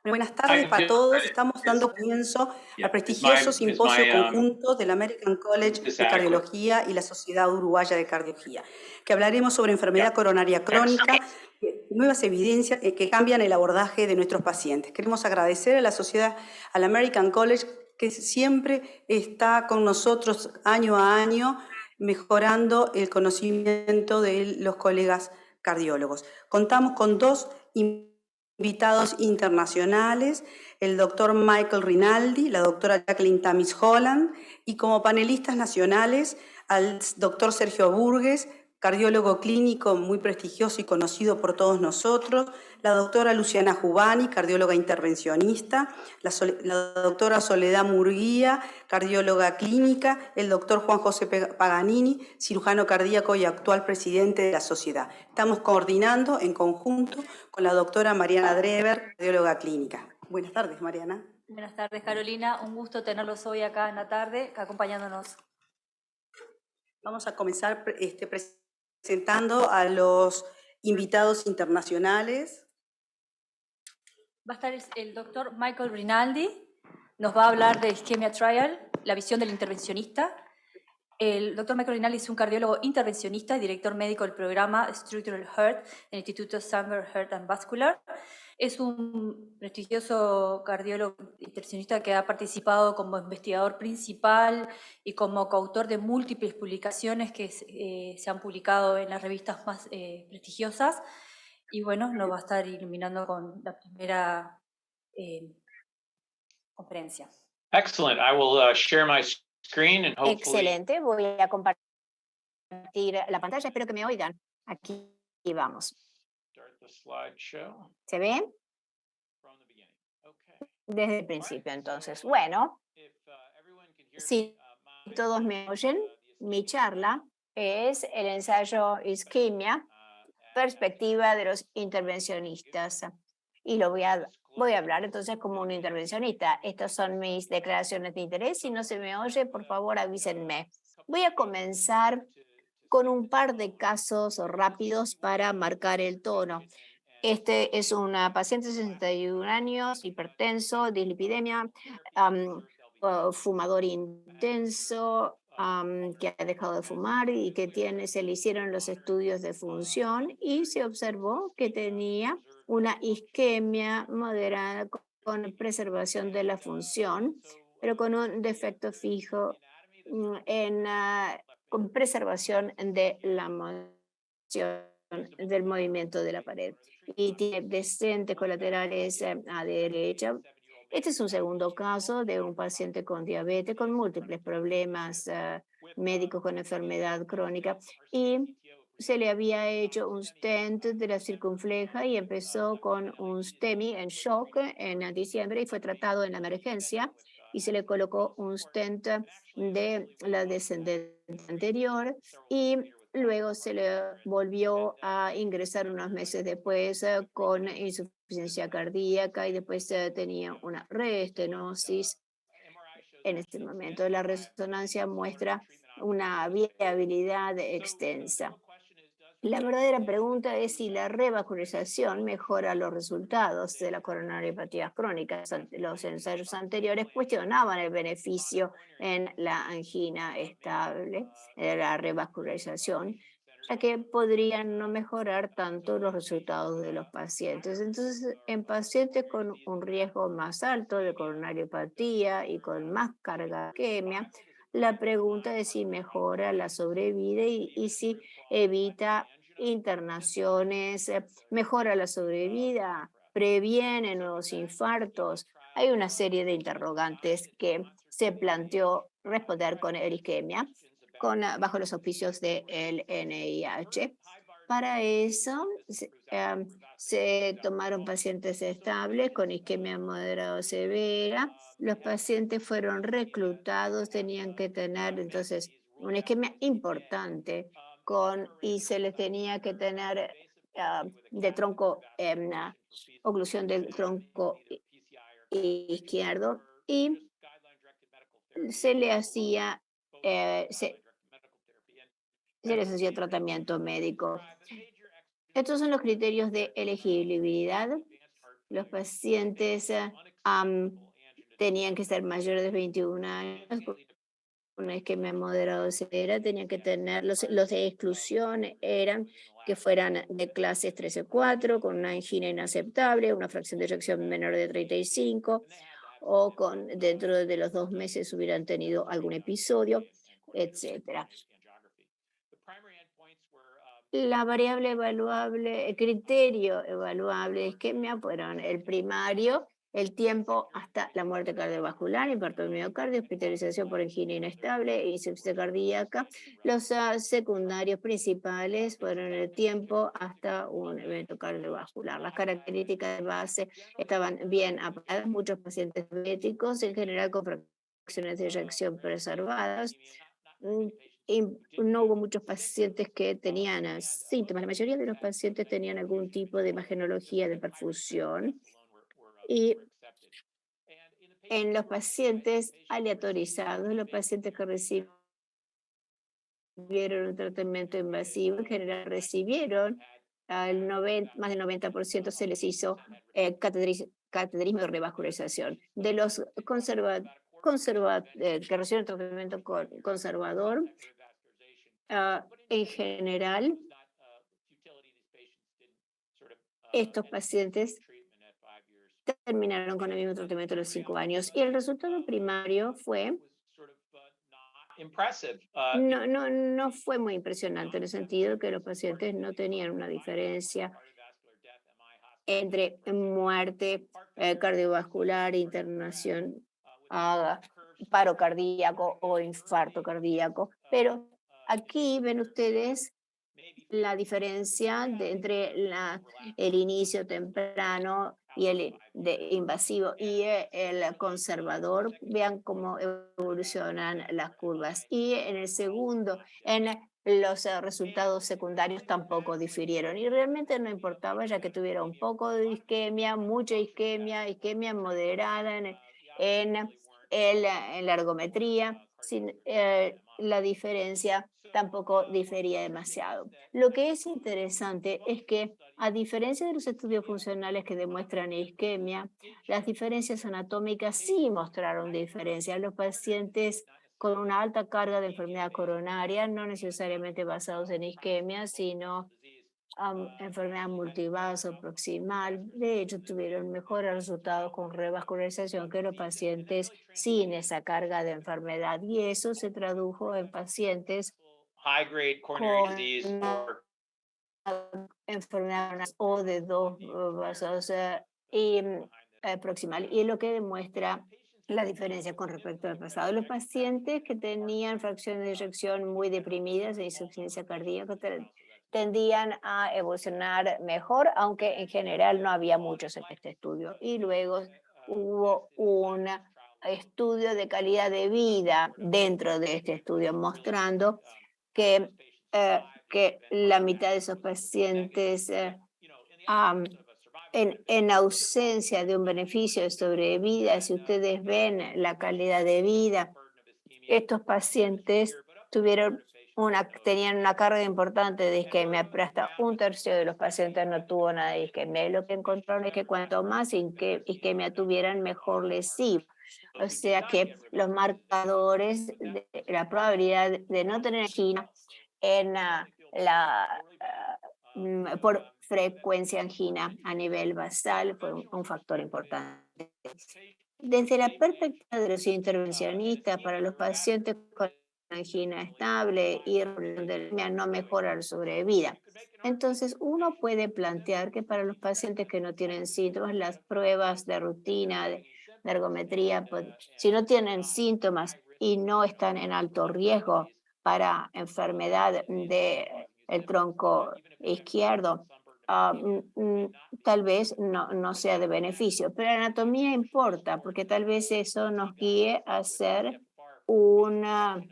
Buenas Hi, tardes I'm para doing todos. great. Estamos dando comienzo Yeah, al prestigioso is simposio my conjunto del American College is de that adequate? Cardiología y la Sociedad Uruguaya de Cardiología, que hablaremos sobre Yeah. enfermedad coronaria Excellent. crónica, nuevas evidencias que cambian el abordaje de nuestros pacientes. Queremos agradecer a la sociedad, al American College, que siempre está con nosotros año a año, mejorando el conocimiento de los colegas cardiólogos. Contamos con dos invitados internacionales, el doctor Michael Rinaldi, la doctora Jacqueline Tamis Holland, y como panelistas nacionales al doctor Sergio Burgues, cardiólogo clínico muy prestigioso y conocido por todos nosotros, la doctora Luciana Jubani, cardióloga intervencionista, la doctora Soledad Murguía, cardióloga clínica, el doctor Juan José Paganini, cirujano cardíaco y actual presidente de la sociedad. Estamos coordinando en conjunto con la doctora Mariana Drever, cardióloga clínica. Buenas tardes, Mariana. Buenas tardes, Carolina. Un gusto tenerlos hoy acá en la tarde, acompañándonos. Vamos a comenzar presentando a los invitados internacionales. Va a estar el doctor Michael Rinaldi, nos va a hablar de Ischemia Trial, la visión del intervencionista. El doctor Michael Rinaldi es un cardiólogo intervencionista y director médico del programa Structural Heart del Instituto Samwer Heart and Vascular. Es un prestigioso cardiólogo intervencionista que ha participado como investigador principal y como coautor de múltiples publicaciones que se han publicado en las revistas más prestigiosas. Y bueno, nos va a estar iluminando con la primera conferencia. Excellent. I will share my screen and hopefully. Excelente, voy a compartir la pantalla, espero que me oigan. Aquí vamos. Start the slideshow ¿Se ve? from the beginning. Okay. Desde el principio, entonces. Bueno, If everyone can hear si me, todos me oyen, mi charla es el ensayo Ischemia, perspectiva de los intervencionistas. Y voy a hablar entonces como un intervencionista. Estas son mis declaraciones de interés. Si no se me oye, por favor avísenme. Voy a comenzar con un par de casos rápidos para marcar el tono. Este es una paciente de 61 años, hipertenso, dislipidemia, fumador intenso, que ha dejado de fumar y que se le hicieron los estudios de función y se observó que tenía una isquemia moderada con preservación de la función, pero con un defecto fijo con preservación de la moción del movimiento de la pared y tiene descentes colaterales a derecha. Este es un segundo caso de un paciente con diabetes, con múltiples problemas médicos con enfermedad crónica y se le había hecho un stent de la circunfleja y empezó con un STEMI en shock en diciembre y fue tratado en la emergencia y se le colocó un stent de la descendente anterior y luego se le volvió a ingresar unos meses después con insuficiencia cardíaca y después tenía una reestenosis. En este momento la resonancia muestra una viabilidad extensa. La verdadera pregunta es si la revascularización mejora los resultados de la coronariopatía crónica. Los ensayos anteriores cuestionaban el beneficio en la angina estable de la revascularización, ya que podrían no mejorar tanto los resultados de los pacientes. Entonces, en pacientes con un riesgo más alto de coronariopatía y con más carga isquemia, la pregunta es si mejora la sobrevida y si evita internaciones, mejora la sobrevida, previene nuevos infartos. Hay una serie de interrogantes que se planteó responder con el isquemia bajo los auspicios del NIH. Para eso se tomaron pacientes estables con isquemia moderada o severa. Los pacientes fueron reclutados, tenían que tener entonces una isquemia importante y se les tenía que tener de tronco, oclusión del tronco izquierdo y se le hacía se les hacía tratamiento médico. Estos son los criterios de elegibilidad Los pacientes tenían que ser mayores de 21 años, con un esquema moderado severa, tenían que tener, los de exclusión eran que fueran de clases 3 o 4, con una angina inaceptable, una fracción de eyección menor de 35, o con dentro de los 2 meses hubieran tenido algún episodio, etcétera. La variable evaluable, el criterio evaluable de isquemia fueron el primario, el tiempo hasta la muerte cardiovascular, infarto del miocardio, hospitalización por angina inestable, insuficiencia cardíaca. Los secundarios principales fueron el tiempo hasta un evento cardiovascular. Las características de base estaban bien apreciadas, muchos pacientes diabéticos, en general con fracciones de eyección preservadas. Y no hubo muchos pacientes que tenían síntomas. La mayoría de los pacientes tenían algún tipo de imagenología de perfusión. Y en los pacientes aleatorizados, los pacientes que recibieron un tratamiento invasivo, en general recibieron más del 90% se les hizo cateterismo de revascularización. De los que reciben tratamiento conservador, en general, estos pacientes terminaron con el mismo tratamiento a los 5 años. Y el resultado primario fue, no fue muy impresionante en el sentido que los pacientes no tenían una diferencia entre muerte cardiovascular, internación, paro cardíaco o infarto cardíaco. Pero aquí ven ustedes la diferencia entre el inicio temprano y el invasivo y el conservador. Vean cómo evolucionan las curvas. Y en el segundo, en los resultados secundarios tampoco difirieron. Y realmente no importaba, ya que tuviera un poco de isquemia, mucha isquemia, isquemia moderada en la ergometría, sin la diferencia tampoco difería demasiado. Lo que es interesante es que, a diferencia de los estudios funcionales que demuestran isquemia, las diferencias anatómicas sí mostraron diferencias. Los pacientes con una alta carga de enfermedad coronaria, no necesariamente basados en isquemia, sino enfermedad multivaso proximal. De hecho, tuvieron mejores resultados con revascularización que los pacientes sin esa carga de enfermedad. Y eso se tradujo en pacientes high-grade coronary disease con or enfermedad o de 2 vasos y proximal. Y es lo que demuestra la diferencia con respecto al pasado. Los pacientes que tenían fracciones de eyección muy deprimidas e insuficiencia cardíaca tendían a evolucionar mejor, aunque en general no había muchos en este estudio. Y luego hubo un estudio de calidad de vida dentro de este estudio mostrando que la mitad de esos pacientes en ausencia de un beneficio de sobrevida, si ustedes ven la calidad de vida, estos pacientes tenían una carga importante de isquemia, pero hasta un tercio de los pacientes no tuvo nada de isquemia. Y lo que encontraron es que cuanto más isquemia tuvieran, mejor les iba. O sea que los marcadores de la probabilidad de no tener angina por frecuencia angina a nivel basal fue un factor importante. Desde la perspectiva de los intervencionistas, para los pacientes con angina estable y no mejora la sobrevida. Entonces, uno puede plantear que para los pacientes que no tienen síntomas, las pruebas de rutina, de ergometría, si no tienen síntomas y no están en alto riesgo para enfermedad del tronco izquierdo, tal vez no sea de beneficio, pero la anatomía importa porque tal vez eso nos guíe a hacer una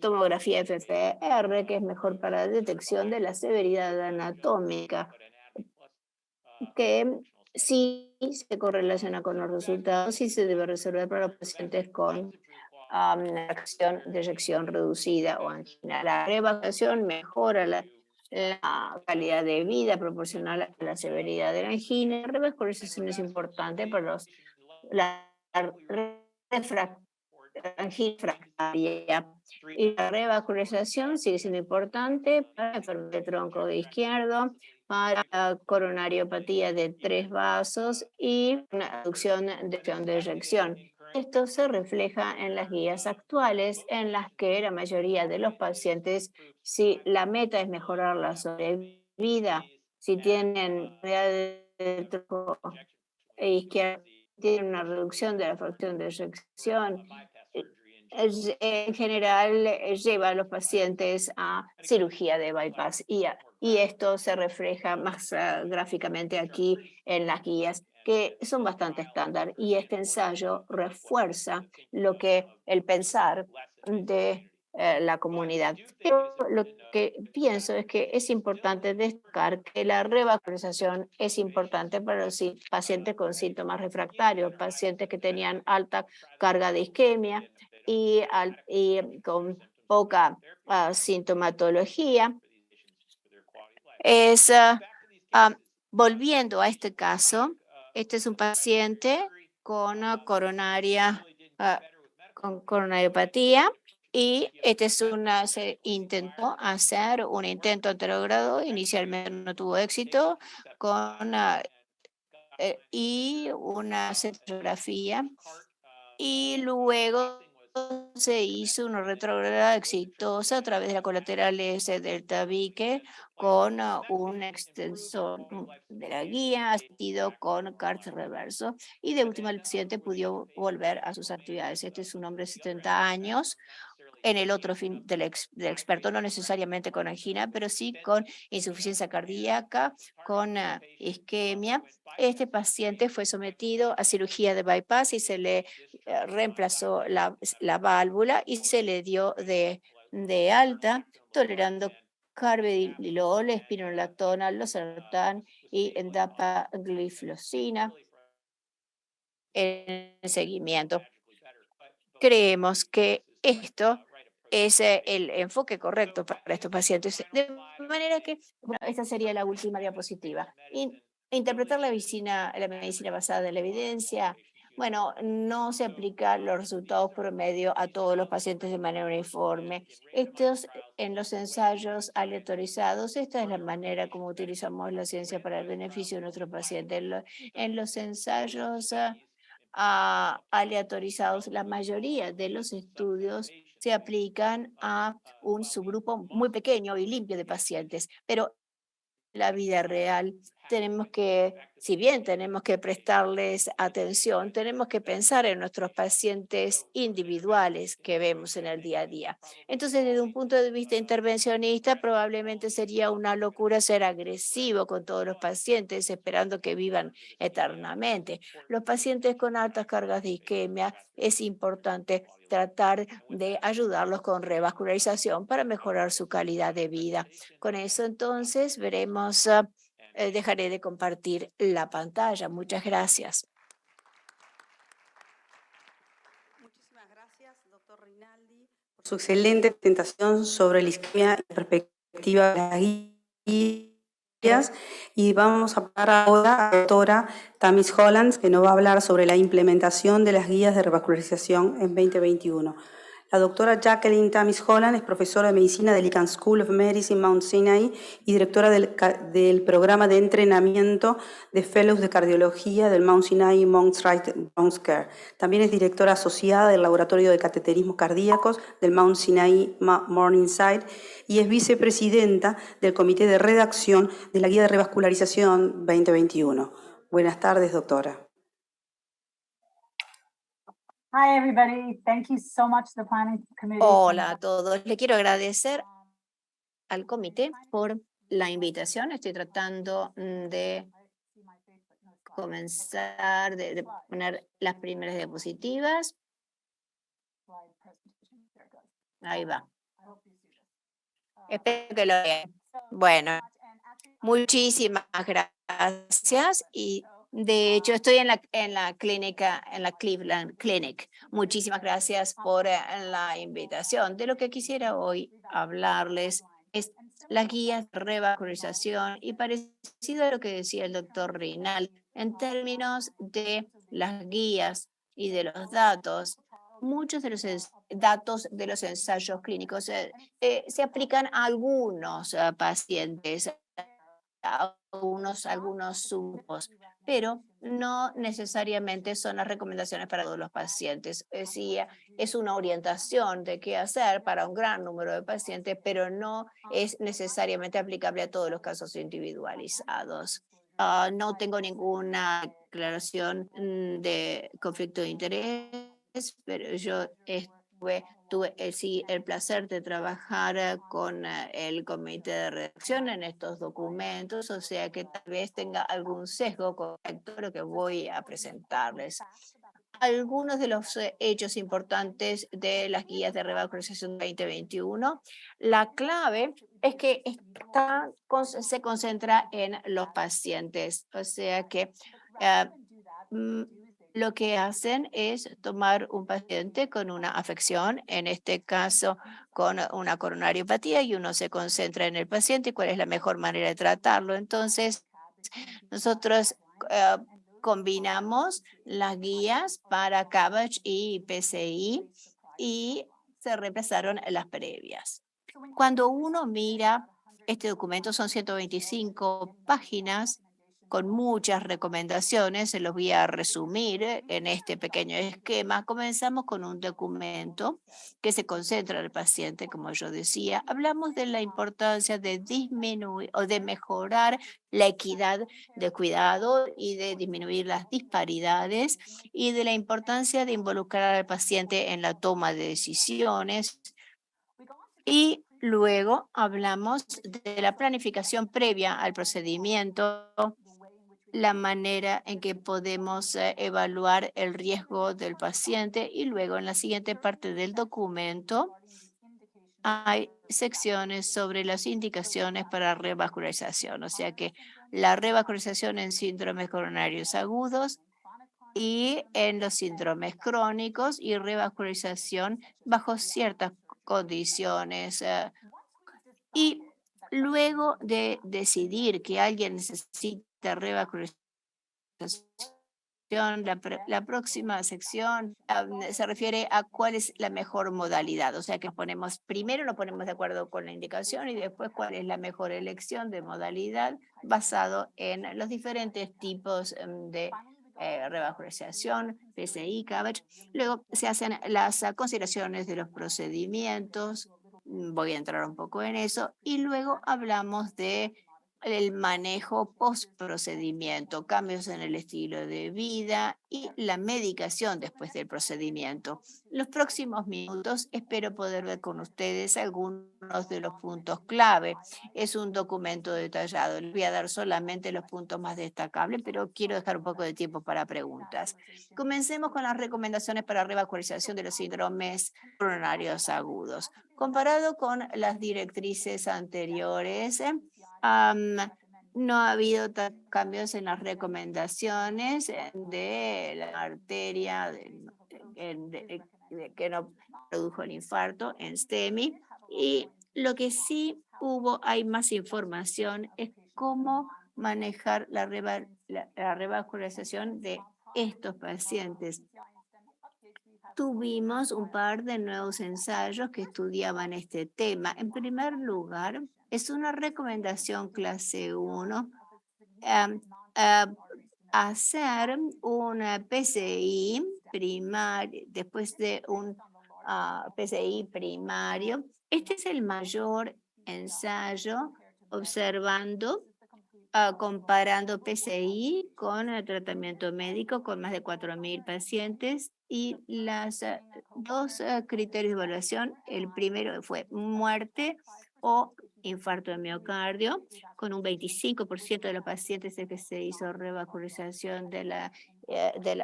tomografía FFR que es mejor para la detección de la severidad anatómica, que sí se correlaciona con los resultados y se debe resolver para los pacientes con fracción de eyección reducida o angina. La reevaluación mejora la calidad de vida proporcional a la severidad de la angina. La revascularización es importante para la angina refractaria. Y la revascularización sigue siendo importante para la enfermedad del tronco izquierdo, para la coronariopatía de 3 vasos y una reducción de eyección. Esto se refleja en las guías actuales en las que la mayoría de los pacientes, si la meta es mejorar la sobrevida, si tienen del tronco izquierdo, tienen una reducción de la fracción de eyección, en general lleva a los pacientes a cirugía de bypass y esto se refleja más gráficamente aquí en las guías, que son bastante estándar, y este ensayo refuerza lo que el pensar de la comunidad. Pero lo que pienso es que es importante destacar que la revascularización es importante para los pacientes con síntomas refractarios, pacientes que tenían alta carga de isquemia y con poca sintomatología. Volviendo a este caso, este es un paciente con coronariopatía, y este es se intentó hacer un intento anterogrado, inicialmente no tuvo éxito, y una cetografía, y luego se hizo una retrograda exitosa a través de la colateral S del tabique con un extensor de la guía asistido con CART reverso, y de última el paciente pudo volver a sus actividades. Este es un hombre de 70 años. En el otro fin del experto, no necesariamente con angina, pero sí con insuficiencia cardíaca, con isquemia. Este paciente fue sometido a cirugía de bypass y se le reemplazó la válvula y se le dio de alta, tolerando carvedilol, espironolactona, losartán y dapagliflozina en seguimiento. Creemos que esto es el enfoque correcto para estos pacientes. De manera que, bueno, esta sería la última diapositiva. Interpretar la medicina basada en la evidencia. Bueno, no se aplica los resultados promedio a todos los pacientes de manera uniforme. Estos en los ensayos aleatorizados, esta es la manera como utilizamos la ciencia para el beneficio de nuestros pacientes. En los ensayos aleatorizados, la mayoría de los estudios se aplican a un subgrupo muy pequeño y limpio de pacientes, pero en la vida real tenemos que, si bien tenemos que prestarles atención, tenemos que pensar en nuestros pacientes individuales que vemos en el día a día. Entonces, desde un punto de vista intervencionista, probablemente sería una locura ser agresivo con todos los pacientes, esperando que vivan eternamente. Los pacientes con altas cargas de isquemia, es importante tratar de ayudarlos con revascularización para mejorar su calidad de vida. Con eso, entonces, veremos. Dejaré de compartir la pantalla. Muchas gracias. Muchísimas gracias, doctor Rinaldi, por su excelente presentación sobre la isquemia y la perspectiva de las guías. Y vamos a pasar ahora a la doctora Tamis Hollands, que nos va a hablar sobre la implementación de las guías de revascularización en 2021. La doctora Jacqueline Tamis Holland es profesora de medicina del Icahn School of Medicine Mount Sinai y directora del programa de entrenamiento de Fellows de Cardiología del Mount Sinai Mount Sinai Bronx Care. También es directora asociada del Laboratorio de Cateterismos Cardíacos del Mount Sinai Morningside y es vicepresidenta del Comité de Redacción de la Guía de Revascularización 2021. Buenas tardes, doctora. Hi, everybody. Thank you so much, the Planning Committee. Hola a todos. Le quiero agradecer al comité por la invitación. Estoy tratando de comenzar, de poner las primeras diapositivas. Ahí va. Espero que lo vean. Bueno, muchísimas gracias y de hecho estoy en la clínica, en la Cleveland Clinic. Muchísimas gracias por la invitación. De lo que quisiera hoy hablarles es las guías de revascularización y parecido a lo que decía el doctor Rinal, en términos de las guías y de los datos, muchos de los datos de los ensayos clínicos se aplican a algunos pacientes, a algunos subgrupos, pero no necesariamente son las recomendaciones para todos los pacientes. Es una orientación de qué hacer para un gran número de pacientes, pero no es necesariamente aplicable a todos los casos individualizados. No tengo ninguna aclaración de conflicto de interés, pero yo tuve el placer de trabajar con el comité de redacción en estos documentos, o sea que tal vez tenga algún sesgo correcto lo que voy a presentarles. Algunos de los hechos importantes de las guías de revascularización 2021, la clave es que se concentra en los pacientes, o sea que lo que hacen es tomar un paciente con una afección, en este caso con una coronariopatía, y uno se concentra en el paciente y cuál es la mejor manera de tratarlo. Entonces, nosotros combinamos las guías para CABG y PCI y se reemplazaron las previas. Cuando uno mira este documento, son 125 páginas con muchas recomendaciones, se los voy a resumir en este pequeño esquema. Comenzamos con un documento que se concentra en el paciente, como yo decía. Hablamos de la importancia de disminuir o de mejorar la equidad de cuidado y de disminuir las disparidades y de la importancia de involucrar al paciente en la toma de decisiones. Y luego hablamos de la planificación previa al procedimiento, la manera en que podemos evaluar el riesgo del paciente, y luego en la siguiente parte del documento hay secciones sobre las indicaciones para revascularización, o sea que la revascularización en síndromes coronarios agudos y en los síndromes crónicos y revascularización bajo ciertas condiciones. Y luego de decidir que alguien necesita revascularización, la próxima sección se refiere a cuál es la mejor modalidad. O sea que primero nos ponemos de acuerdo con la indicación y después cuál es la mejor elección de modalidad basado en los diferentes tipos de revascularización, PCI, CABG. Luego se hacen las consideraciones de los procedimientos. Voy a entrar un poco en eso. Y luego hablamos de el manejo post-procedimiento, cambios en el estilo de vida y la medicación después del procedimiento. En los próximos minutos espero poder ver con ustedes algunos de los puntos clave. Es un documento detallado. Les voy a dar solamente los puntos más destacables, pero quiero dejar un poco de tiempo para preguntas. Comencemos con las recomendaciones para revascularización de los síndromes coronarios agudos. Comparado con las directrices anteriores, no ha habido cambios en las recomendaciones de la arteria que no produjo el infarto en STEMI. Y lo que sí hay más información, es cómo manejar la revascularización de estos pacientes. Tuvimos un par de nuevos ensayos que estudiaban este tema. En primer lugar, es una recomendación clase 1 hacer un PCI primario después de un PCI primario. Este es el mayor ensayo observando comparando PCI con el tratamiento médico con más de 4.000 pacientes, y los dos criterios de evaluación. El primero fue muerte o infarto de miocardio, con un 25% de los pacientes que se hizo revascularización de la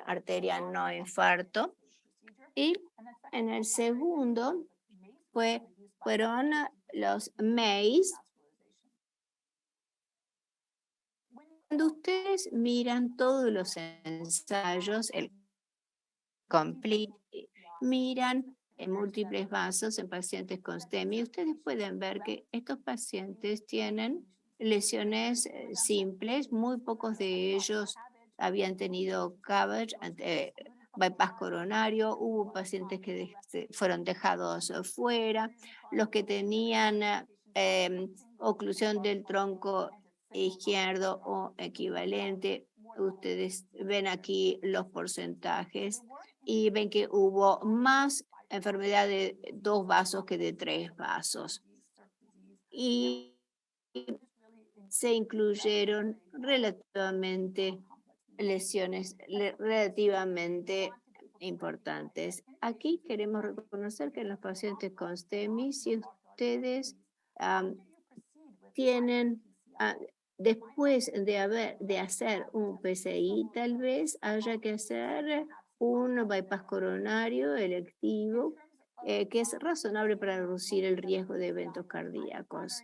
arteria no infarto. Y en el segundo fueron los MACE. Cuando ustedes miran todos los ensayos, el complete, miran en múltiples vasos en pacientes con STEMI. Ustedes pueden ver que estos pacientes tienen lesiones simples, muy pocos de ellos habían tenido CABG, bypass coronario, hubo pacientes que fueron dejados fuera, los que tenían oclusión del tronco izquierdo o equivalente. Ustedes ven aquí los porcentajes y ven que hubo más enfermedad de 2 vasos que de 3 vasos. Y se incluyeron relativamente lesiones relativamente importantes. Aquí queremos reconocer que en los pacientes con STEMI, si ustedes tienen, después de hacer un PCI, tal vez haya que hacer un bypass coronario electivo, que es razonable para reducir el riesgo de eventos cardíacos.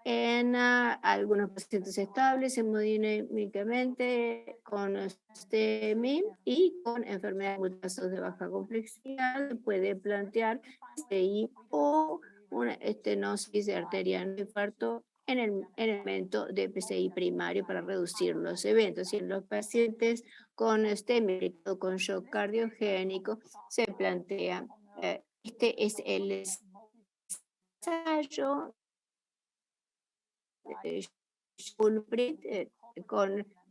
En algunos pacientes estables hemodinámicamente con STEMI y con enfermedades multivasos de baja complejidad se puede plantear STI o una estenosis de arteria en infarto en el elemento de PCI primario para reducir los eventos. Y en los pacientes con STEMI o con shock cardiogénico se plantea, este es el ensayo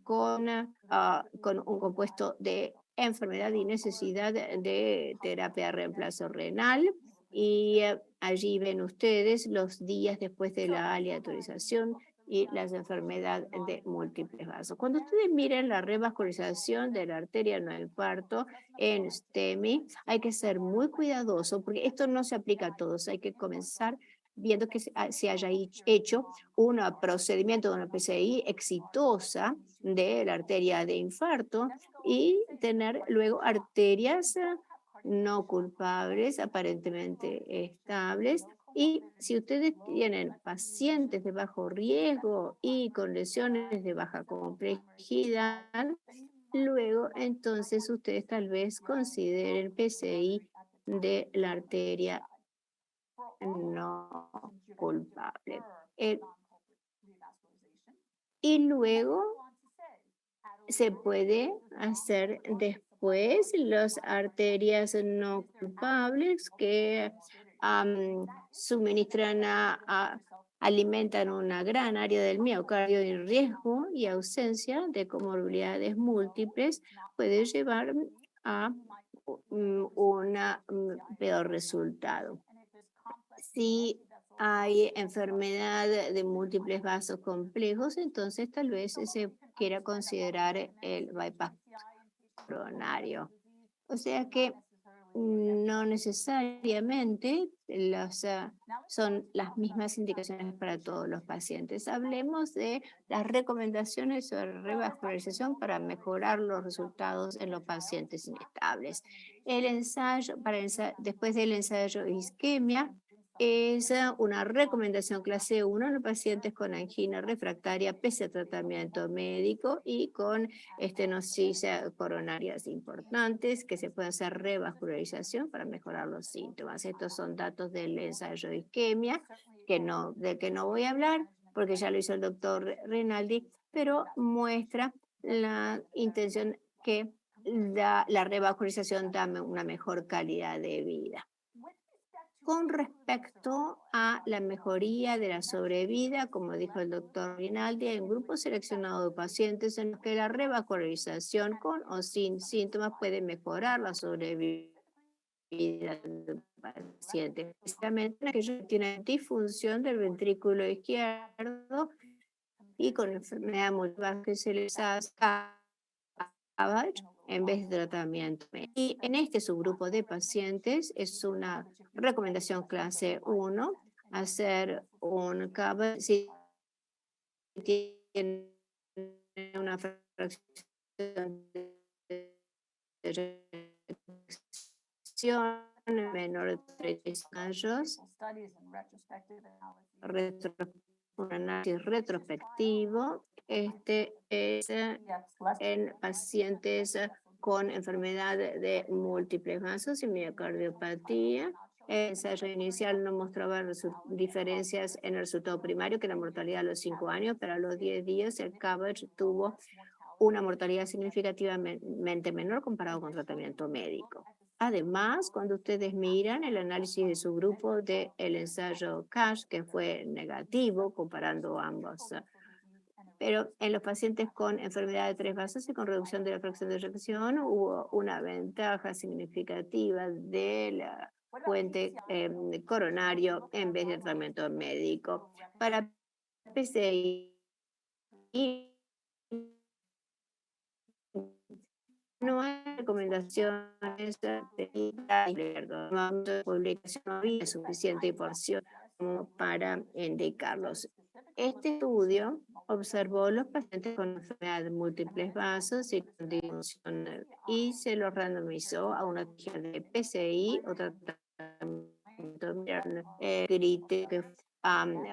con un compuesto de enfermedad y necesidad de terapia de reemplazo renal. Y allí ven ustedes los días después de la aleatorización y las enfermedades de múltiples vasos. Cuando ustedes miren la revascularización de la arteria no infarto en STEMI, hay que ser muy cuidadoso porque esto no se aplica a todos. Hay que comenzar viendo que se haya hecho un procedimiento de una PCI exitosa de la arteria de infarto y tener luego arterias no culpables, aparentemente estables. Y si ustedes tienen pacientes de bajo riesgo y con lesiones de baja complejidad, luego entonces ustedes tal vez consideren PCI de la arteria no culpable. Y luego se puede hacer después las arterias no culpables que suministran alimentan una gran área del miocardio en riesgo y ausencia de comorbilidades múltiples puede llevar a un peor resultado. Si hay enfermedad de múltiples vasos complejos, entonces tal vez se quiera considerar el bypass coronario. O sea que no necesariamente son las mismas indicaciones para todos los pacientes. Hablemos de las recomendaciones sobre revascularización para mejorar los resultados en los pacientes inestables. El ensayo, después del ensayo de isquemia, es una recomendación clase 1 en los pacientes con angina refractaria pese a tratamiento médico y con estenosis coronarias importantes que se puede hacer revascularización para mejorar los síntomas. Estos son datos del ensayo de isquemia, del que no voy a hablar porque ya lo hizo el doctor Rinaldi, pero muestra la intención que la revascularización da una mejor calidad de vida. Con respecto a la mejoría de la sobrevida, como dijo el doctor Rinaldi, hay un grupo seleccionado de pacientes en los que la revascularización con o sin síntomas puede mejorar la sobrevida del paciente, especialmente aquellos que tienen disfunción del ventrículo izquierdo y con enfermedad multiple que se les hace en vez de tratamiento. Y en este subgrupo de pacientes es una recomendación clase 1 hacer un CABG si tiene una fracción de erección menor de 3 años, un análisis retrospectivo. Este es en pacientes con enfermedad de múltiples vasos y miocardiopatía. El ensayo inicial no mostraba diferencias en el resultado primario, que la mortalidad a los 5 años, pero a los 10 días el CABG tuvo una mortalidad significativamente menor comparado con tratamiento médico. Además, cuando ustedes miran el análisis de su grupo del ensayo CASH, que fue negativo comparando ambos, pero en los pacientes con enfermedad de 3 vasos y con reducción de la fracción de eyección hubo una ventaja significativa de la puente coronario en vez de tratamiento médico. Para PCI no hay recomendaciones de publicación, no había suficiente información como para indicarlos. Este estudio observó los pacientes con enfermedad de múltiples vasos y con disfunción y se los randomizó a una de PCI o tratamiento crítico,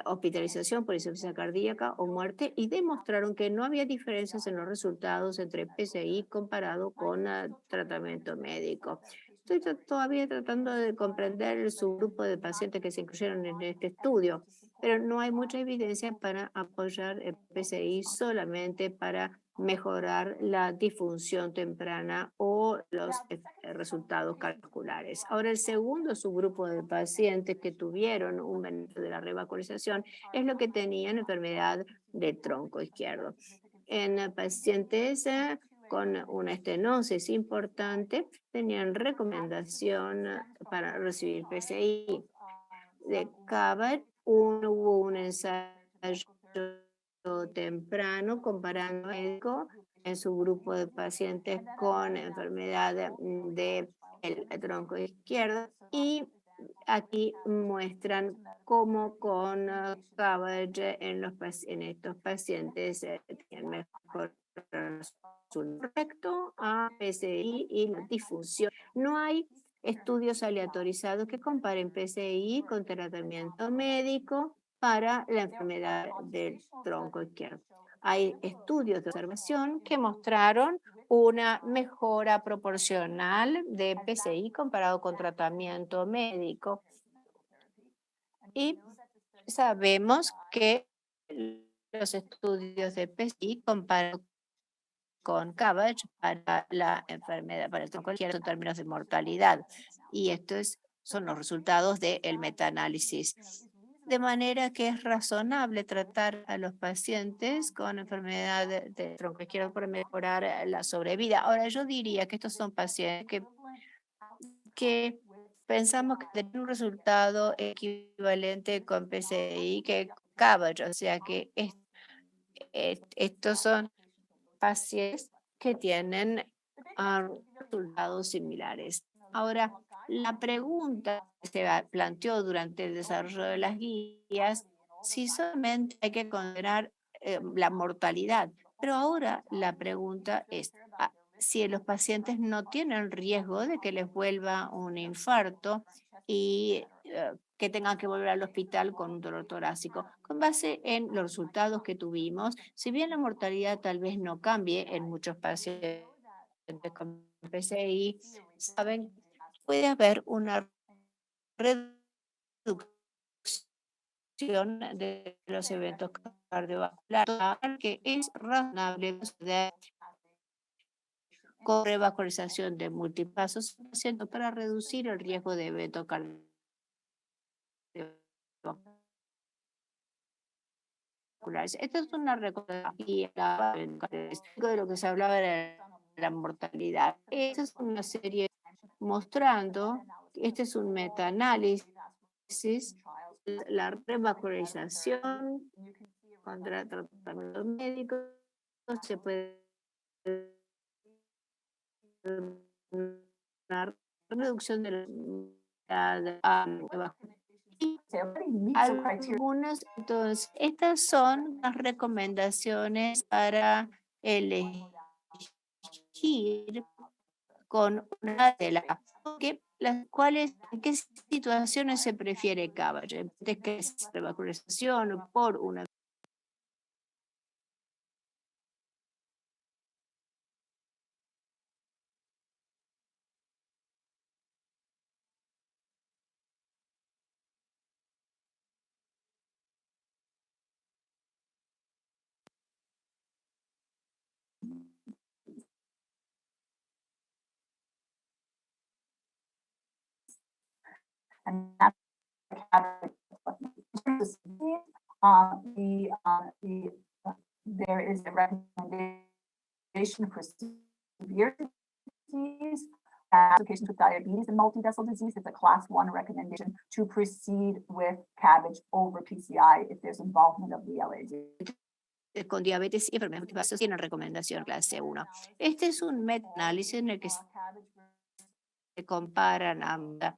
hospitalización por insuficiencia cardíaca o muerte, y demostraron que no había diferencias en los resultados entre PCI comparado con tratamiento médico. Estoy todavía tratando de comprender el subgrupo de pacientes que se incluyeron en este estudio, pero no hay mucha evidencia para apoyar el PCI solamente para mejorar la disfunción temprana o los resultados cardiovasculares. Ahora, el segundo subgrupo de pacientes que tuvieron un beneficio de la revascularización es lo que tenían enfermedad del tronco izquierdo. En pacientes con una estenosis importante, tenían recomendación para recibir PCI. De CABG, hubo un ensayo temprano comparando médico en su grupo de pacientes con enfermedad del tronco izquierdo, y aquí muestran cómo con CABG en estos pacientes tienen mejor respecto a PCI y la difusión. No hay estudios aleatorizados que comparen PCI con tratamiento médico para la enfermedad del tronco izquierdo. Hay estudios de observación que mostraron una mejora proporcional de PCI comparado con tratamiento médico. Y sabemos que los estudios de PCI comparan con CABG para la enfermedad, para el tronco izquierdo en términos de mortalidad. Y estos son los resultados del metaanálisis. De manera que es razonable tratar a los pacientes con enfermedad de tronco izquierdo para mejorar la sobrevida. Ahora, yo diría que estos son pacientes que pensamos que tienen un resultado equivalente con PCI que CABG, o sea que estos son pacientes que tienen resultados similares. Ahora, la pregunta que se planteó durante el desarrollo de las guías, si solamente hay que considerar la mortalidad, pero ahora la pregunta es si los pacientes no tienen riesgo de que les vuelva un infarto y que tengan que volver al hospital con un dolor torácico. Con base en los resultados que tuvimos, si bien la mortalidad tal vez no cambie en muchos pacientes con PCI, saben, puede haber una reducción de los eventos cardiovasculares que es razonable considerar con revascularización de múltiples pacientes para reducir el riesgo de eventos cardiovasculares. Esta es una recomendación de lo que se hablaba de la mortalidad. Esta es una serie mostrando, este es un metaanálisis, la revascularización contra tratamiento médico se puede una reducción de la algunas, entonces, estas son las recomendaciones para elegir con una de las cuales, en qué situaciones se prefiere CABG, que es revascularización por una And that's there is a recommendation for severe disease, applications with diabetes and multi-vessel disease. It's a class 1 recommendation to proceed with CABG over PCI if there's involvement of the LAD. Con diabetes y enfermedades multivasos tienen recomendación clase 1. Este es un meta-análisis en el que se comparan ambas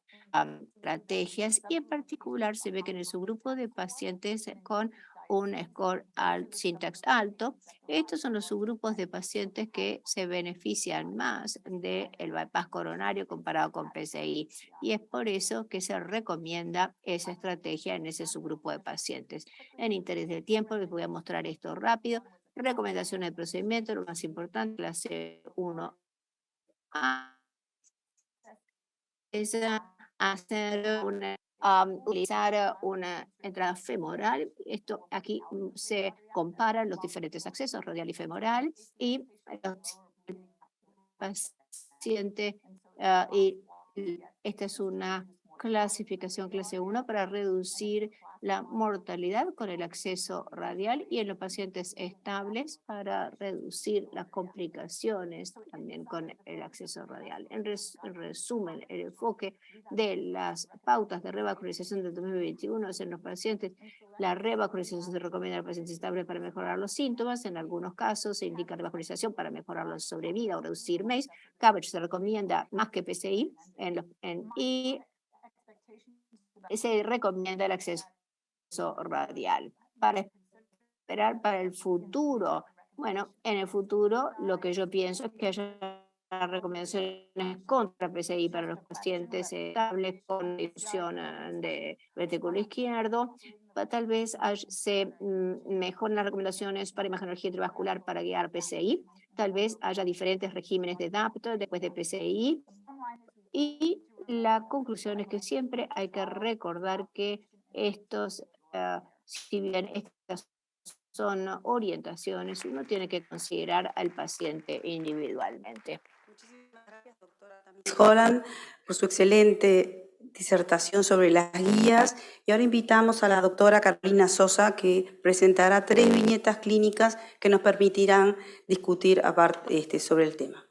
estrategias y en particular se ve que en el subgrupo de pacientes con un score syntax alto, estos son los subgrupos de pacientes que se benefician más del bypass coronario comparado con PCI y es por eso que se recomienda esa estrategia en ese subgrupo de pacientes. En interés del tiempo les voy a mostrar esto rápido. Recomendaciones de procedimiento, lo más importante, clase 1A es utilizar una entrada femoral. Esto aquí se comparan los diferentes accesos radial y femoral y el paciente y esta es una clasificación clase 1 para reducir la mortalidad con el acceso radial y en los pacientes estables para reducir las complicaciones también con el acceso radial. En resumen, el enfoque de las pautas de revascularización del 2021 es en los pacientes. La revascularización se recomienda al paciente estable para mejorar los síntomas. En algunos casos se indica revascularización para mejorar la sobrevida o reducir MACE. CABG se recomienda más que PCI y se recomienda el acceso radial. Para esperar para el futuro, bueno, en el futuro lo que yo pienso es que haya recomendaciones contra PCI para los pacientes estables con difusión de ventrículo izquierdo. Tal vez se mejoren las recomendaciones para imagenología intravascular para guiar PCI. Tal vez haya diferentes regímenes de DAPT después de PCI. Y la conclusión es que siempre hay que recordar que si bien estas son orientaciones, uno tiene que considerar al paciente individualmente. Muchísimas gracias, doctora Tamis Holland, por su excelente disertación sobre las guías. Y ahora invitamos a la doctora Carolina Sosa, que presentará 3 viñetas clínicas que nos permitirán discutir aparte sobre el tema.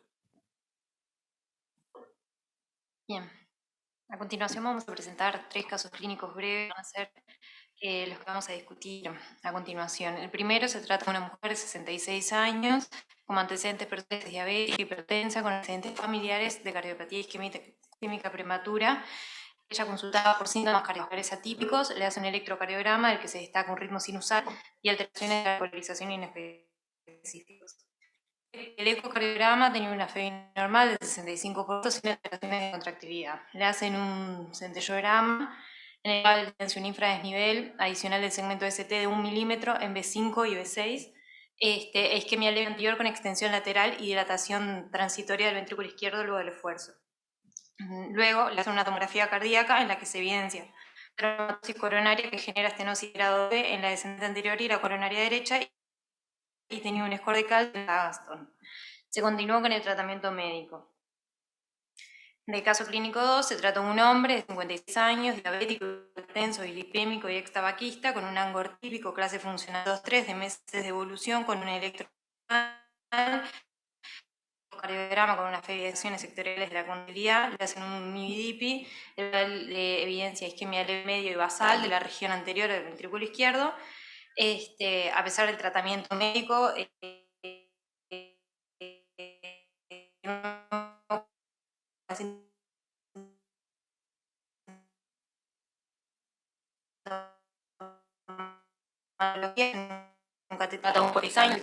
Bien, a continuación vamos a presentar 3 casos clínicos breves, van a ser los que vamos a discutir a continuación. El primero se trata de una mujer de 66 años, con antecedentes personales diabética, hipertensa, con antecedentes familiares de cardiopatía isquémica prematura. Ella consultaba por síntomas cardiovasculares atípicos, le hace un electrocardiograma del que se destaca un ritmo sinusal y alteraciones de la polarización inespecíficos. El ecocardiograma tenía una FEBI normal de 65% sin alteraciones de contractilidad. Le hacen un centellograma en el cual tiene un infradesnivel adicional del segmento ST de 1 milímetro en B5 y B6, isquemia leve anterior con extensión lateral y dilatación transitoria del ventrículo izquierdo luego del esfuerzo. Luego le hacen una tomografía cardíaca en la que se evidencia trombocitosis coronaria que genera estenosis grado B en la descendente anterior y la coronaria derecha y tenía un score de Cal de Gaston. Se continuó con el tratamiento médico. Del caso clínico 2 se trata de un hombre de 56 años, diabético, hipertenso, bilipémico y ex-tabaquista, con un ANGOR típico clase funcional 2-3 de meses de evolución, con un electrocardiograma con unas feriaciones sectoriales de la condilidad, le hacen un MIDIPI, de evidencia de isquemia leve medio y basal de la región anterior del ventrículo izquierdo. A pesar del tratamiento médico, un cateto un polisaño,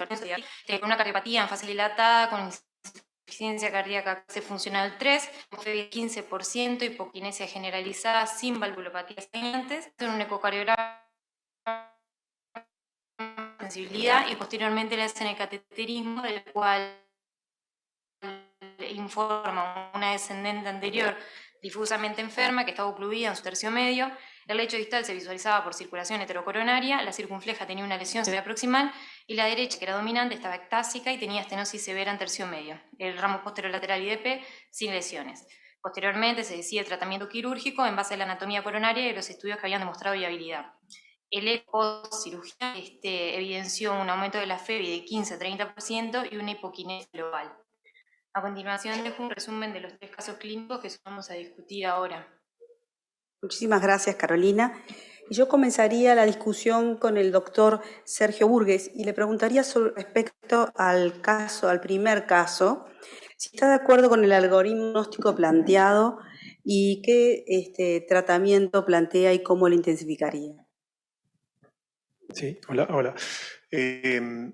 una cardiopatía en fase dilatada con insuficiencia cardíaca clase funcional 3, con 15%, hipoquinesia generalizada sin valvulopatías sanguinantes, un ecocardiograma sensibilidad y posteriormente le hacen el cateterismo, del cual informa una descendente anterior difusamente enferma que estaba ocluida en su tercio medio. El lecho distal se visualizaba por circulación heterocoronaria, la circunfleja tenía una lesión severa proximal y la derecha, que era dominante, estaba ectásica y tenía estenosis severa en tercio medio. El ramo posterolateral IDP sin lesiones. Posteriormente se decide el tratamiento quirúrgico en base a la anatomía coronaria y los estudios que habían demostrado viabilidad. El eco cirugía evidenció un aumento de la FEBI de 15-30% y una hipoquinesia global. A continuación dejo un resumen de los 3 casos clínicos que vamos a discutir ahora. Muchísimas gracias, Carolina. Y yo comenzaría la discusión con el doctor Sergio Burgues y le preguntaría respecto al primer caso, si está de acuerdo con el algoritmo diagnóstico planteado y qué tratamiento plantea y cómo lo intensificaría. Sí, hola. Creo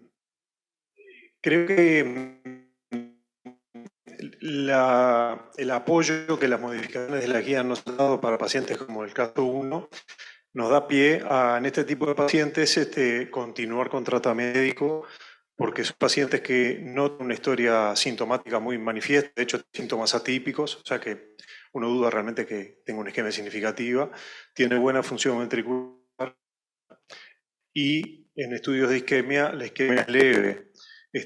que el apoyo que las modificaciones de la guía nos han dado para pacientes como el caso 1 nos da pie a, en este tipo de pacientes, continuar con tratamiento médico, porque son pacientes que no tienen una historia sintomática muy manifiesta, de hecho síntomas atípicos, o sea que uno duda realmente que tenga una isquemia significativa, tiene buena función ventricular y en estudios de isquemia la isquemia es leve.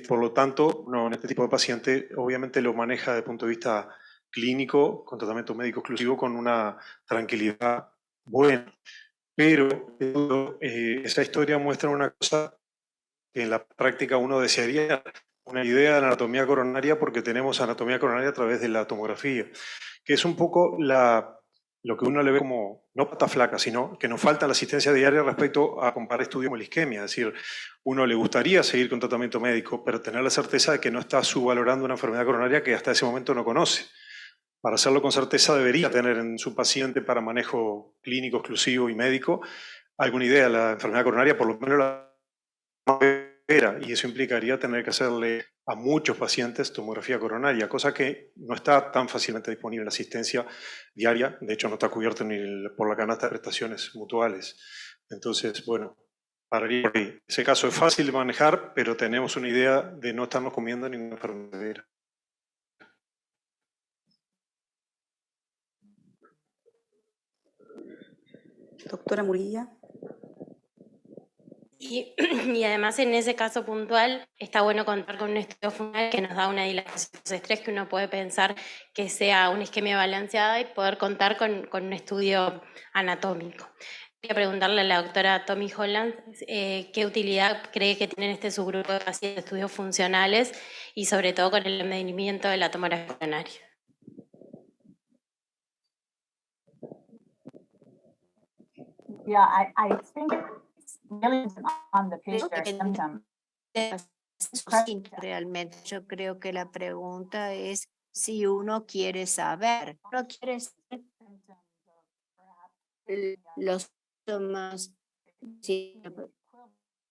Por lo tanto, en este tipo de paciente obviamente lo maneja desde el punto de vista clínico, con tratamiento médico exclusivo, con una tranquilidad buena. Pero esa historia muestra una cosa que en la práctica uno desearía, una idea de la anatomía coronaria, porque tenemos anatomía coronaria a través de la tomografía, que es un poco lo que uno le ve como, no pata flaca, sino que nos falta la asistencia diaria respecto a comparar estudios como la isquemia. Es decir, uno le gustaría seguir con tratamiento médico, pero tener la certeza de que no está subvalorando una enfermedad coronaria que hasta ese momento no conoce. Para hacerlo con certeza debería tener en su paciente para manejo clínico exclusivo y médico alguna idea de la enfermedad coronaria, por lo menos la era, y eso implicaría tener que hacerle a muchos pacientes tomografía coronaria, cosa que no está tan fácilmente disponible en la asistencia diaria, de hecho no está cubierto ni por la canasta de prestaciones mutuales. Entonces, bueno, pararía por ahí. Ese caso es fácil de manejar, pero tenemos una idea de no estarnos comiendo ninguna enfermedad. Doctora Murguía. Y además en ese caso puntual está bueno contar con un estudio funcional que nos da una dilatación de estrés que uno puede pensar que sea una isquemia balanceada y poder contar con un estudio anatómico. Quería preguntarle a la doctora Tommy Holland qué utilidad cree que tienen este subgrupo de pacientes de estudios funcionales y sobre todo con el medimiento de la tomografía coronaria. Yeah, I think it's really on the patient symptom. Realmente yo creo que la pregunta es si uno quiere saber, no quiere saber los síntomas,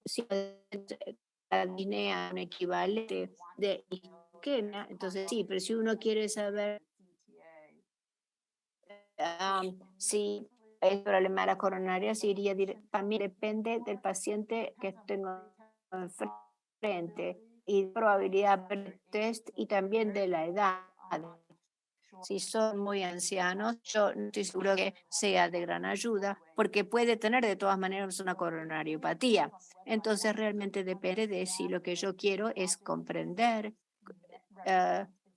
si alinea un equivalente de isquemia, entonces sí, pero si uno quiere saber si es problema de la coronaria, si iría también depende del paciente que tengo enfrente y probabilidad pretest y también de la edad. Si son muy ancianos, yo no estoy seguro que sea de gran ayuda, porque puede tener de todas maneras una coronariopatía. Entonces realmente depende de si lo que yo quiero es comprender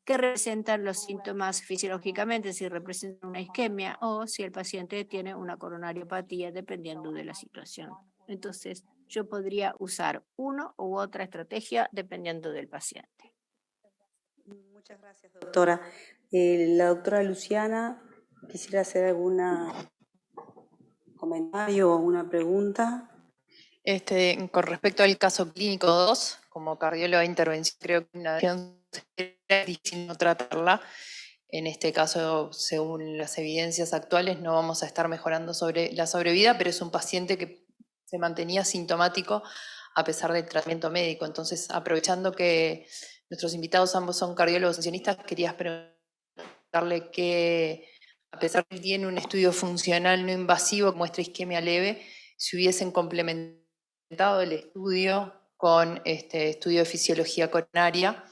qué representan los síntomas fisiológicamente, si representan una isquemia o si el paciente tiene una coronariopatía, dependiendo de la situación. Entonces, yo podría usar una u otra estrategia dependiendo del paciente. Muchas gracias, doctora. La doctora Luciana, quisiera hacer algún comentario o una pregunta. Con respecto al caso clínico 2, como cardióloga de intervención, creo que una decisión es difícil no tratarla. En este caso, según las evidencias actuales, no vamos a estar mejorando sobre la sobrevida, pero es un paciente que se mantenía sintomático a pesar del tratamiento médico. Entonces, aprovechando que nuestros invitados ambos son cardiólogos intensionistas, quería preguntarle que, a pesar de que tiene un estudio funcional no invasivo que muestra isquemia leve, si hubiesen complementado el estudio con estudio de fisiología coronaria.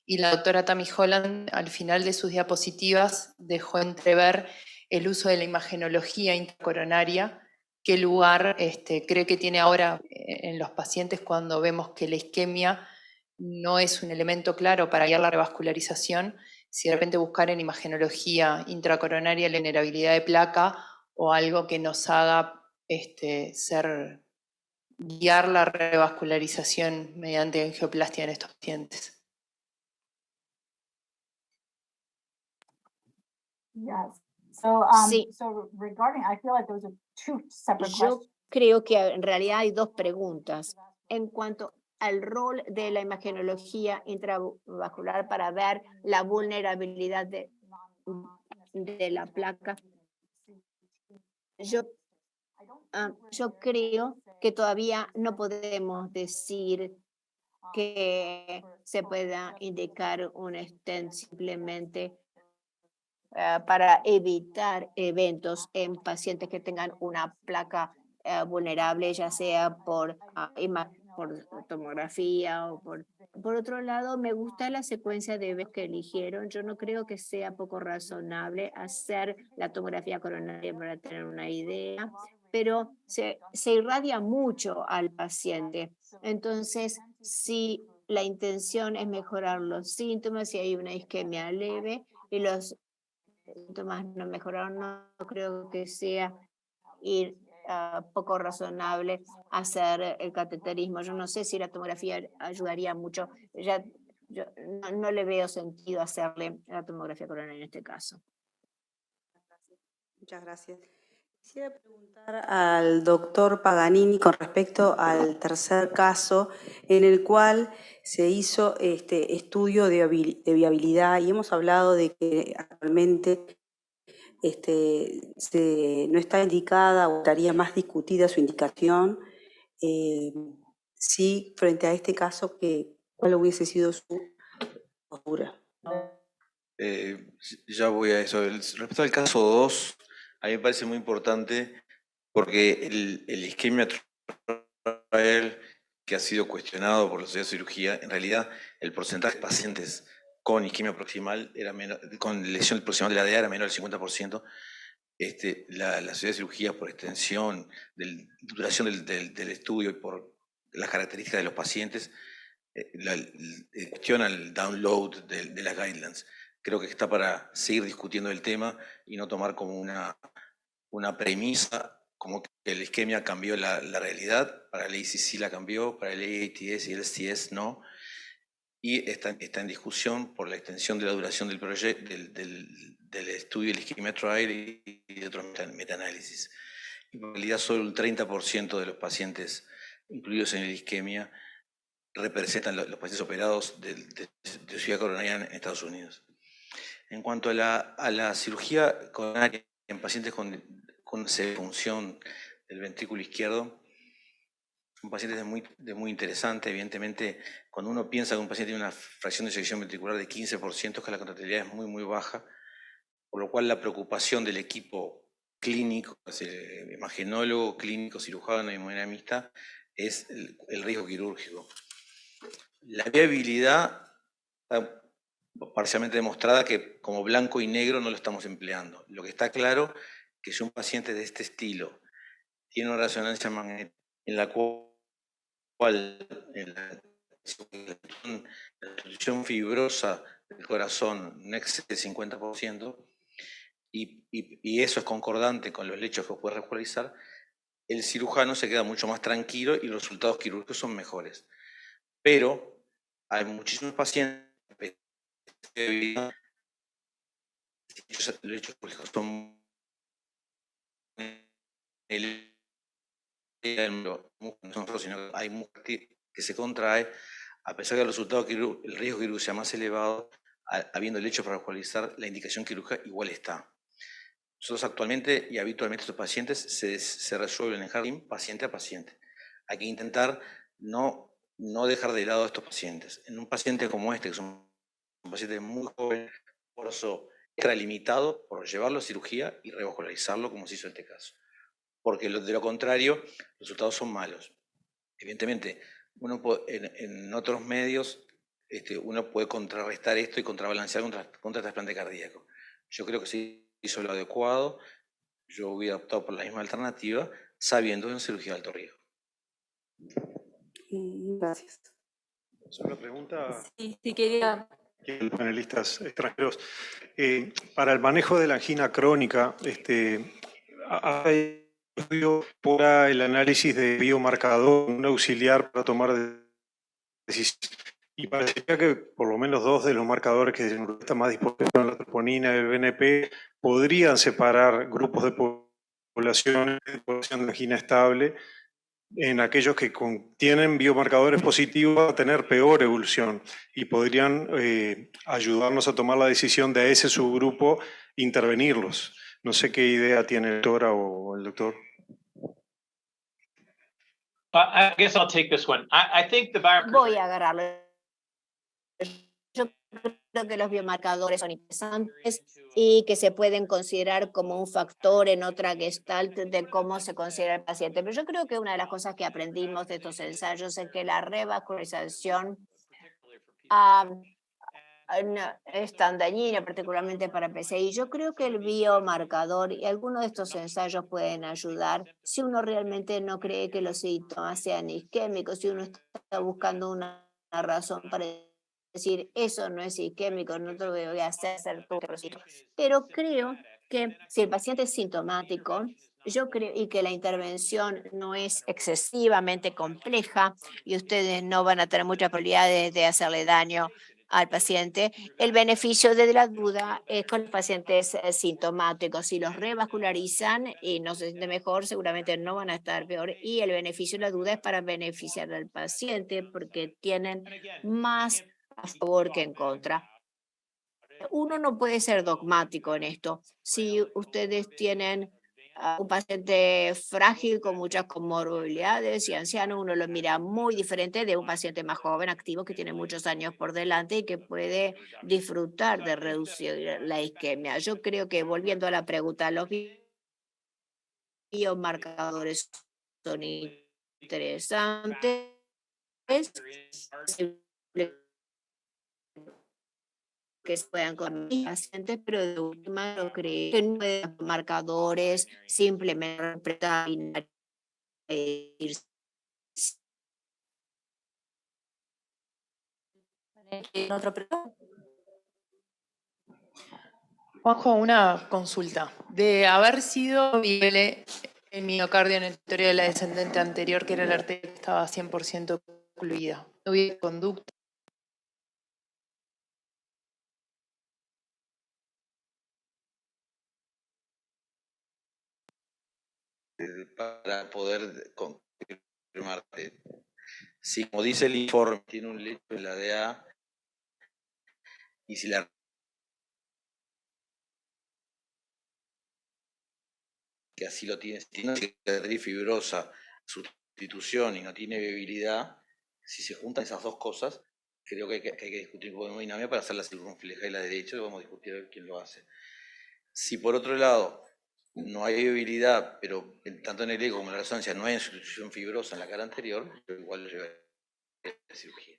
Y la doctora Tammy Holland, al final de sus diapositivas, dejó entrever el uso de la imagenología intracoronaria, qué lugar cree que tiene ahora en los pacientes cuando vemos que la isquemia no es un elemento claro para guiar la revascularización, si de repente buscar en imagenología intracoronaria la vulnerabilidad de placa o algo que nos haga guiar la revascularización mediante angioplastia en estos pacientes. Yes. So, Sí. so regarding, I feel like those are two separate Yo questions. creo que en realidad hay dos preguntas en cuanto al rol de la imagenología intravascular para ver la vulnerabilidad de la placa. Yo creo que todavía no podemos decir que se pueda indicar un stent simplemente para evitar eventos en pacientes que tengan una placa vulnerable, ya sea por tomografía o por otro lado, me gusta la secuencia de eventos que eligieron. Yo no creo que sea poco razonable hacer la tomografía coronaria para tener una idea, pero se irradia mucho al paciente. Entonces, si la intención es mejorar los síntomas, si hay una isquemia leve y los síntomas no mejoraron, no creo que sea poco razonable hacer el cateterismo. Yo no sé si la tomografía ayudaría mucho. Yo no le veo sentido hacerle la tomografía coronaria en este caso. Muchas gracias. Quisiera preguntar al doctor Paganini con respecto al tercer caso en el cual se hizo este estudio de viabilidad y hemos hablado de que actualmente no está indicada o estaría más discutida su indicación. Sí, frente a este caso, ¿cuál hubiese sido su postura? Ya voy a eso. Respecto al caso 2, a mí me parece muy importante porque el isquemia trial que ha sido cuestionado por la Sociedad de Cirugía, en realidad el porcentaje de pacientes con isquemia proximal era menor, con lesión proximal de la DEA era menor del 50%. La Sociedad de Cirugía, por extensión, duración del estudio y por las características de los pacientes, cuestiona el download de las guidelines. Creo que está para seguir discutiendo el tema y no tomar como una premisa como que la isquemia cambió la realidad. Para el ACC la cambió, para el AATS y el STS no. Y está en discusión por la extensión de la duración del proyecto, del estudio del isquemia trial y de otros metaanálisis. En realidad solo un 30% de los pacientes incluidos en el isquemia representan los pacientes operados de cirugía coronaria en Estados Unidos. En cuanto a la cirugía coronaria en pacientes con función del ventrículo izquierdo, son pacientes muy interesantes. Evidentemente, cuando uno piensa que un paciente tiene una fracción de eyección ventricular de 15%, que la contractilidad es muy baja, por lo cual la preocupación del equipo clínico, el imagenólogo, clínico, cirujano y hemodinamista, es el riesgo quirúrgico. La viabilidad está parcialmente demostrada que como blanco y negro no lo estamos empleando. Lo que está claro es que si un paciente de este estilo tiene una resonancia magnética en la cual la institución fibrosa del corazón no excede el 50%, y eso es concordante con los lechos que puede regularizar, el cirujano se queda mucho más tranquilo y los resultados quirúrgicos son mejores. Pero hay muchísimos pacientes los lechos quirúrgicos son sino que hay muerte que se contrae, a pesar de que el riesgo quirúrgico sea más elevado, habiendo el hecho para vascularizar, la indicación quirúrgica igual está. Nosotros actualmente y habitualmente estos pacientes se resuelven en jardín paciente a paciente. Hay que intentar no dejar de lado a estos pacientes. En un paciente como este, que es un paciente muy joven, por eso está limitado por llevarlo a cirugía y revascularizarlo como se hizo en este caso. Porque de lo contrario, los resultados son malos. Evidentemente, uno en otros medios uno puede contrarrestar esto y contrabalancear contra el trasplante cardíaco. Yo creo que se hizo lo adecuado. Yo hubiera optado por la misma alternativa, sabiendo que es una cirugía de alto riesgo. Gracias. ¿Solo pregunta? Sí, quería y a los panelistas extranjeros. Para el manejo de la angina crónica, hay estudio para el análisis de biomarcador, un auxiliar para tomar decisiones. Y parecería que por lo menos 2 de los marcadores que están más dispuestos, la troponina y el BNP, podrían separar grupos de población de angina estable en aquellos que tienen biomarcadores positivos a tener peor evolución y podrían ayudarnos a tomar la decisión de ese subgrupo, intervenirlos. No sé qué idea tiene la doctora o el doctor. I guess I'll take this one. I think the biomarkers. Voy a agarrarlo. Yo creo que los biomarcadores son interesantes y que se pueden considerar como un factor en otra gestalt de cómo se considera el paciente. Pero yo creo que una de las cosas que aprendimos de estos ensayos es que la revascularización no, es tan dañina, particularmente para PCI. Yo creo que el biomarcador y algunos de estos ensayos pueden ayudar si uno realmente no cree que los síntomas sean isquémicos, si uno está buscando una razón para decir eso no es isquémico, no te lo voy a hacer tú. Pero creo que si el paciente es sintomático, yo creo y que la intervención no es excesivamente compleja y ustedes no van a tener muchas probabilidades de hacerle daño al paciente, el beneficio de la duda es con los pacientes sintomáticos. Si los revascularizan y no se siente mejor, seguramente no van a estar peor. Y el beneficio de la duda es para beneficiar al paciente porque tienen más a favor que en contra. Uno no puede ser dogmático en esto. Si ustedes tienen un paciente frágil con muchas comorbilidades y anciano, uno lo mira muy diferente de un paciente más joven, activo, que tiene muchos años por delante y que puede disfrutar de reducir la isquemia. Yo creo que, volviendo a la pregunta, los biomarcadores son interesantes. Que se puedan con pacientes, pero de última no creo que no hay marcadores simplemente ¿Otra pregunta? Juanjo, una consulta. De haber sido viable el miocardio en el territorio de la descendente anterior, que era la arteria que estaba 100% ocluida, ¿no hubiera conducta? Para poder confirmarte. Si, como dice el informe, tiene un lecho en la DA y si la que así lo tiene, si tiene una cicatriz fibrosa, sustitución y no tiene viabilidad, si se juntan esas dos cosas, creo que hay que discutir con hemodinamia para hacer la circunfleja y la derecha, y vamos a discutir a ver quién lo hace. Si por otro lado no hay viabilidad, pero tanto en el eco como en la resonancia no hay sustitución fibrosa en la cara anterior, igual lo llevaría a la cirugía.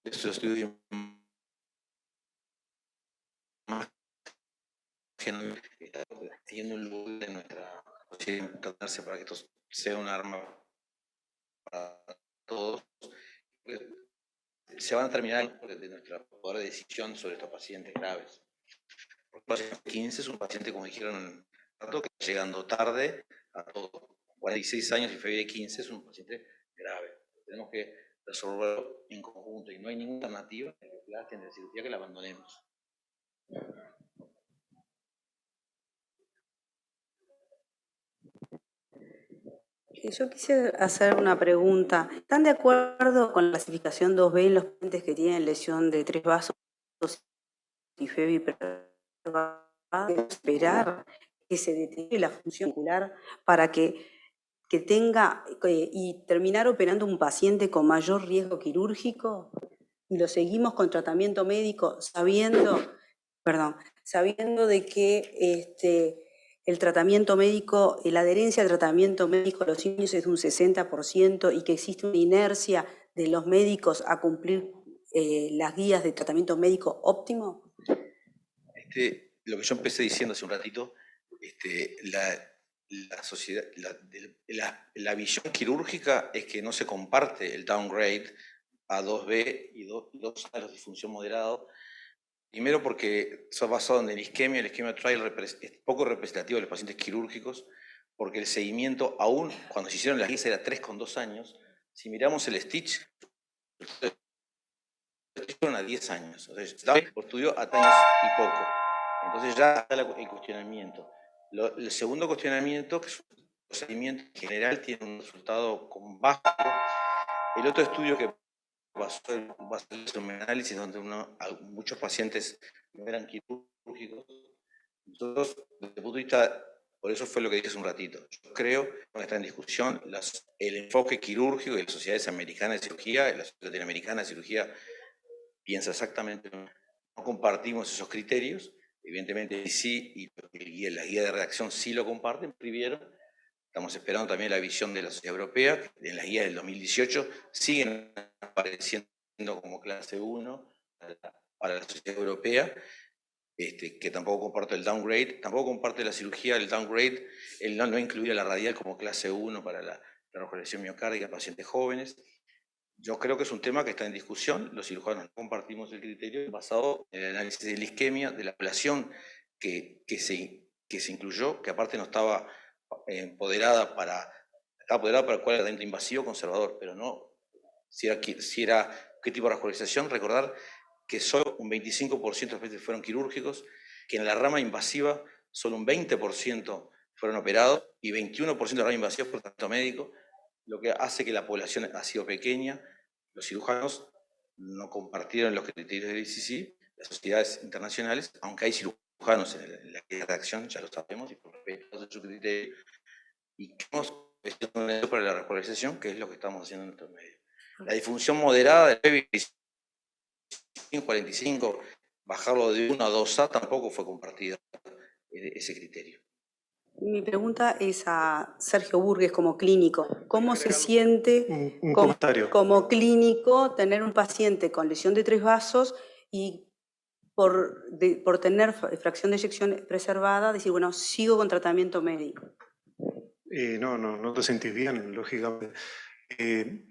Estos estudios más que está teniendo un lugar en nuestra sociedad, tratarse para que esto sea un arma para todos. Se van a terminar de nuestra poder de decisión sobre estos pacientes graves. El paciente 15 es un paciente, como dijeron, que está llegando tarde a todo. 46 años y fiebre 15 es un paciente grave. Tenemos que resolverlo en conjunto y no hay ninguna alternativa en la cirugía que la abandonemos. Yo quisiera hacer una pregunta. ¿Están de acuerdo con la clasificación 2B en los pacientes que tienen lesión de 3 vasos y fiebre hipertensiva? Esperar que se deteriore la función ocular para que tenga y terminar operando un paciente con mayor riesgo quirúrgico? Y lo seguimos con tratamiento médico sabiendo de que el tratamiento médico, la adherencia al tratamiento médico a los niños es de un 60% y que existe una inercia de los médicos a cumplir las guías de tratamiento médico óptimo? Lo que yo empecé diciendo hace un ratito, la sociedad, la visión quirúrgica es que no se comparte el downgrade a 2B y 2A de los disfunción moderado. Primero porque está basado en el isquemia trial es poco representativo de los pacientes quirúrgicos, porque el seguimiento, aún cuando se hicieron las guías, era 3,2 años. Si miramos el Stitch, fueron a 10 años. Entonces, estudió a años y poco. Entonces ya está el cuestionamiento. El segundo cuestionamiento, que es un procedimiento en general, tiene un resultado con bajo. El otro estudio que basó en un análisis donde muchos pacientes no eran quirúrgicos. Nosotros, desde el punto de vista, por eso fue lo que dije hace un ratito, yo creo que está en discusión el enfoque quirúrgico de las sociedades americanas de cirugía, y la sociedad latinoamericana de cirugía piensa exactamente, no compartimos esos criterios, evidentemente sí, y la guía de redacción sí lo comparten, privieron. Estamos esperando también la visión de la sociedad europea, que en la guía del 2018 siguen apareciendo como clase 1 para la sociedad europea, que tampoco comparte el downgrade, tampoco comparte la cirugía, el downgrade, el no incluir a la radial como clase 1 para la revasculación miocárdica en pacientes jóvenes. Yo creo que es un tema que está en discusión, los cirujanos no compartimos el criterio basado en el análisis de la isquemia, de la población que se incluyó, que aparte no estaba empoderada para cuál era el invasivo conservador, pero no si era qué tipo de revascularización. Recordar que solo un 25% de los pacientes fueron quirúrgicos, que en la rama invasiva solo un 20% fueron operados y 21% de la rama invasiva por tratamiento médico, lo que hace que la población ha sido pequeña. Los cirujanos no compartieron los criterios del ICC, las sociedades internacionales, aunque hay cirujanos en la redacción, ya lo sabemos, y por respeto a su criterio, y que hemos cuestionado para la regularización, que es lo que estamos haciendo en nuestro medio. La disfunción moderada de 45, bajarlo de 1 a 2A, tampoco fue compartido ese criterio. Mi pregunta es a Sergio Burgues como clínico. ¿Cómo se siente Un comentario. como clínico tener un paciente con lesión de 3 vasos y por tener fracción de eyección preservada, decir, bueno, sigo con tratamiento médico? No te sentís bien, lógicamente.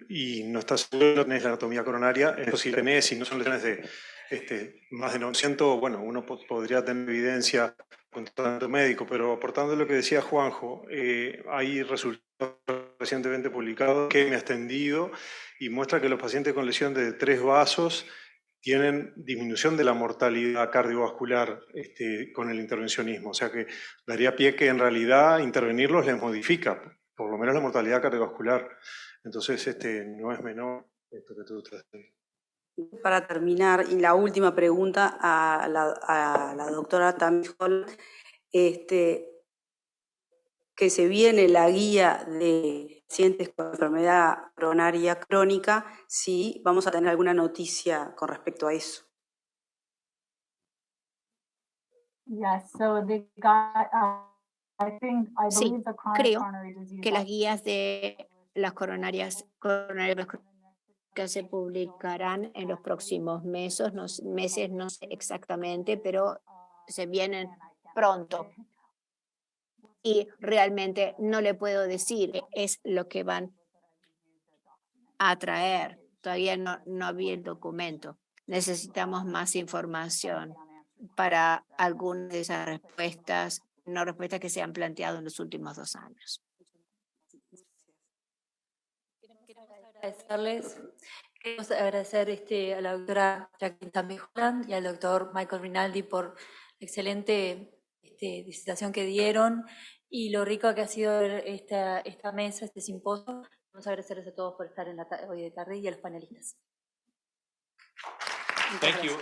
Y no estás seguro, no tenés la anatomía coronaria. Eso sí tenés, si no son lesiones de más de 900, bueno, uno podría tener evidencia con tratamiento médico, pero aportando lo que decía Juanjo, hay resultados recientemente publicados que me ha extendido y muestra que los pacientes con lesión de 3 vasos tienen disminución de la mortalidad cardiovascular con el intervencionismo. O sea que daría pie que en realidad intervenirlos les modifica, por lo menos la mortalidad cardiovascular. Entonces no es menor esto que tú estás diciendo. Para terminar, y la última pregunta a la doctora Tammy Holland, que se viene la guía de pacientes con enfermedad coronaria crónica, si vamos a tener alguna noticia con respecto a eso. Yes, so I Sí, believe the chronic creo coronary disease que las guías de las coronarias que se publicarán en los próximos meses, no sé exactamente, pero se vienen pronto. Y realmente no le puedo decir qué es lo que van a traer. Todavía no había el documento. Necesitamos más información para algunas de esas respuestas, no respuestas que se han planteado en los últimos 2 años. Queremos agradecer a la doctora Jacqueline Tammy Holland y al doctor Michael Rinaldi por la excelente disertación que dieron y lo rico que ha sido esta mesa, este simposio. Vamos a agradecerles a todos por estar hoy de tarde y a los panelistas. Thank you.